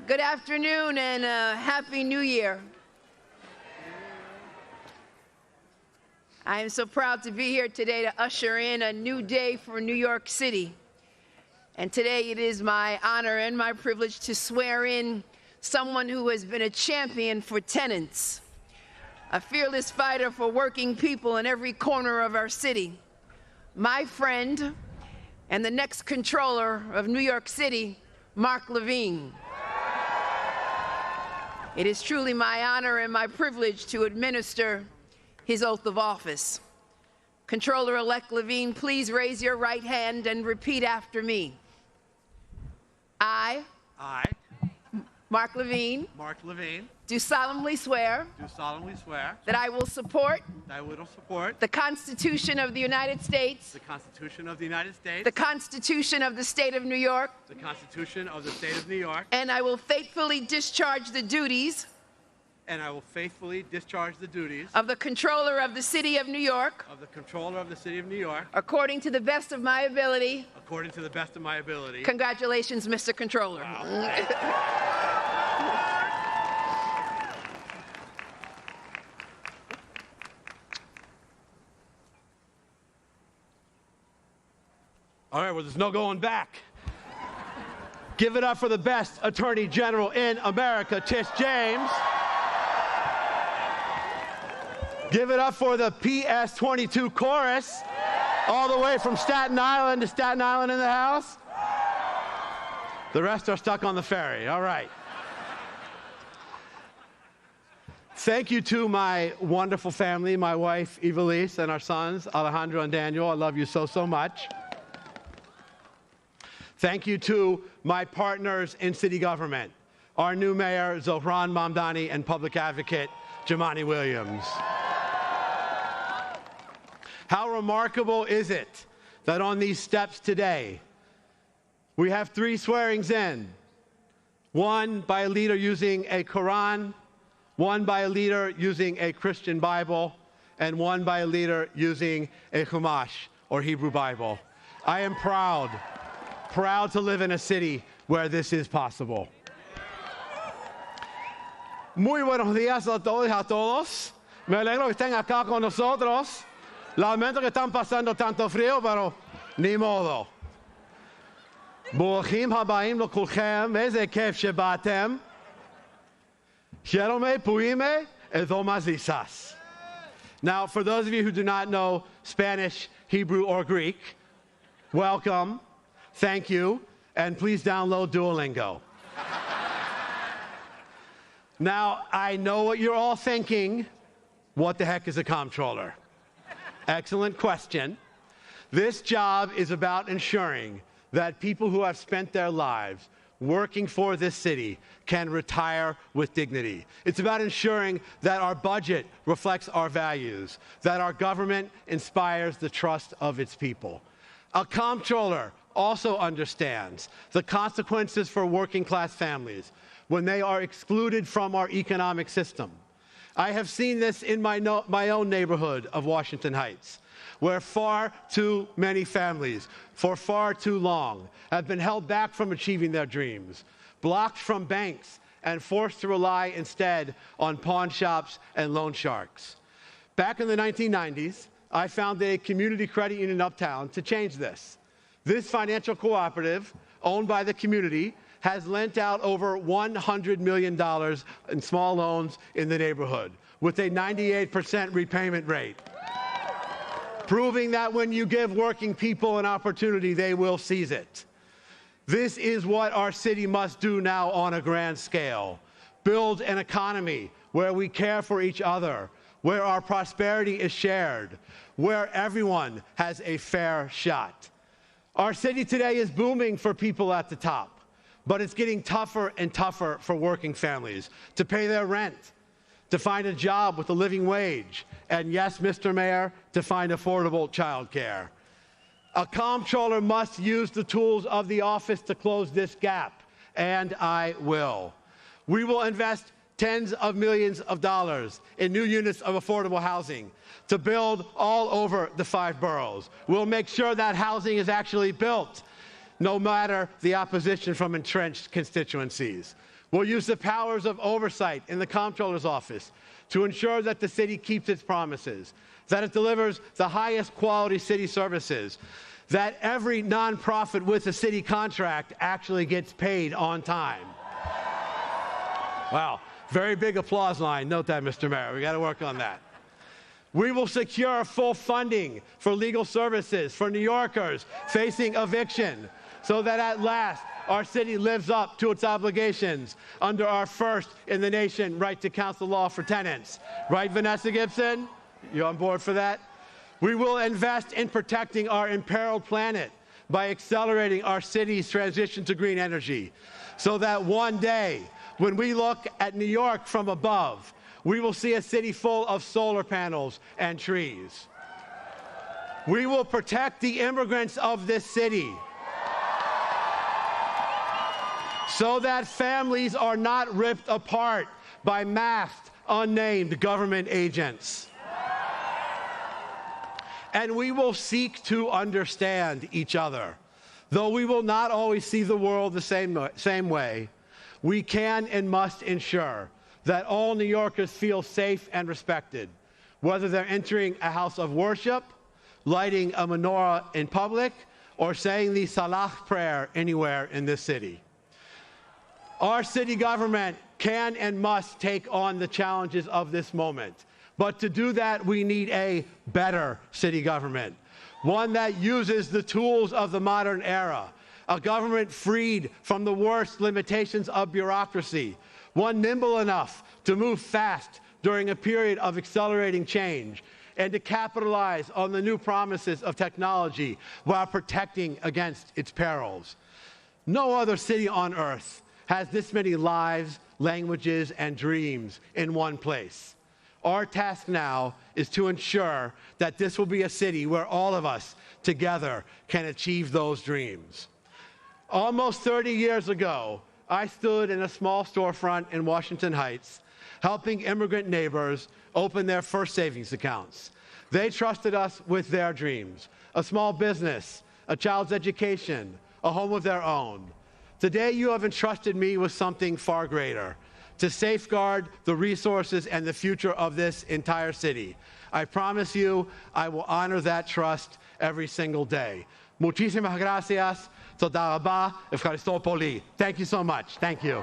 Good afternoon and Happy New Year. I am so proud to be here today to usher in a new day for New York City. And today it is my honor and my privilege to swear in someone who has been a champion for tenants, a fearless fighter for working people in every corner of our city, my friend and the next Comptroller of New York City, Mark Levine. It is truly my honor and my privilege to administer his oath of office. Comptroller-elect Levine, please raise your right hand and repeat after me. I, Mark Levine, do solemnly swear that I will support the Constitution of the United States, the Constitution of the State of New York, and I will faithfully discharge the duties of the Comptroller of the City of New York, according to the best of my ability. Congratulations, Mr. Comptroller. Wow. All right, well, there's no going back. Give it up for the best Attorney General in America, Tish James. Give it up for the PS22 chorus, all the way from Staten Island to Staten Island in the house. The rest are stuck on the ferry. All right. Thank you to my wonderful family, my wife, Evelise, and our sons, Alejandro and Daniel. I love you so, so much. Thank you to my partners in city government, our new mayor, Zohran Mamdani, and public advocate, Jamani Williams. How remarkable is it that on these steps today, we have 3 swearings in, one by a leader using a Quran, one by a leader using a Christian Bible, and one by a leader using a Chumash, or Hebrew Bible. I am proud to live in a city where this is possible. Muy buenos días a todos y a todos. Me alegro que estén acá con nosotros. Lamento que están pasando tanto frío, pero ni modo. ברוכים הבאים לכולכם, איזה כיף שבאתם. Shalom puime edomazisas. Now, for those of you who do not know Spanish, Hebrew, or Greek, welcome, thank you, and please download Duolingo. Now, I know what you're all thinking. What the heck is a comptroller? Excellent question. This job is about ensuring that people who have spent their lives working for this city can retire with dignity. It's about ensuring that our budget reflects our values, that our government inspires the trust of its people. A comptroller also understands the consequences for working-class families when they are excluded from our economic system. I have seen this in my own neighborhood of Washington Heights, where far too many families, for far too long, have been held back from achieving their dreams, blocked from banks, and forced to rely instead on pawn shops and loan sharks. Back in the 1990s, I founded a community credit union uptown to change this. This financial cooperative, owned by the community, has lent out over $100 million in small loans in the neighborhood, with a 98% repayment rate, proving that when you give working people an opportunity, they will seize it. This is what our city must do now on a grand scale. Build an economy where we care for each other, where our prosperity is shared, where everyone has a fair shot. Our city today is booming for people at the top, but it's getting tougher and tougher for working families to pay their rent, to find a job with a living wage, and yes, Mr. Mayor, to find affordable childcare. A comptroller must use the tools of the office to close this gap, and I will. We will invest tens of millions of dollars in new units of affordable housing to build all over the 5 boroughs. We'll make sure that housing is actually built, no matter the opposition from entrenched constituencies. We'll use the powers of oversight in the Comptroller's office to ensure that the city keeps its promises, that it delivers the highest quality city services, that every nonprofit with a city contract actually gets paid on time. Wow, very big applause line. Note that, Mr. Mayor. We got to work on that. We will secure full funding for legal services for New Yorkers facing eviction so that at last our city lives up to its obligations under our first in the nation right to counsel law for tenants. Right, Vanessa Gibson? You on board for that? We will invest in protecting our imperiled planet by accelerating our city's transition to green energy so that one day when we look at New York from above, we will see a city full of solar panels and trees. We will protect the immigrants of this city so that families are not ripped apart by masked, unnamed government agents. And we will seek to understand each other. Though we will not always see the world the same way, we can and must ensure that all New Yorkers feel safe and respected, whether they're entering a house of worship, lighting a menorah in public, or saying the Salah prayer anywhere in this city. Our city government can and must take on the challenges of this moment. But to do that, we need a better city government, one that uses the tools of the modern era, a government freed from the worst limitations of bureaucracy, one nimble enough to move fast during a period of accelerating change and to capitalize on the new promises of technology while protecting against its perils. No other city on earth has this many lives, languages, and dreams in one place. Our task now is to ensure that this will be a city where all of us together can achieve those dreams. Almost 30 years ago, I stood in a small storefront in Washington Heights, helping immigrant neighbors open their first savings accounts. They trusted us with their dreams, a small business, a child's education, a home of their own. Today, you have entrusted me with something far greater, to safeguard the resources and the future of this entire city. I promise you, I will honor that trust every single day. Muchísimas gracias. Toda rabá. Efkaristo poli. Thank you so much. Thank you.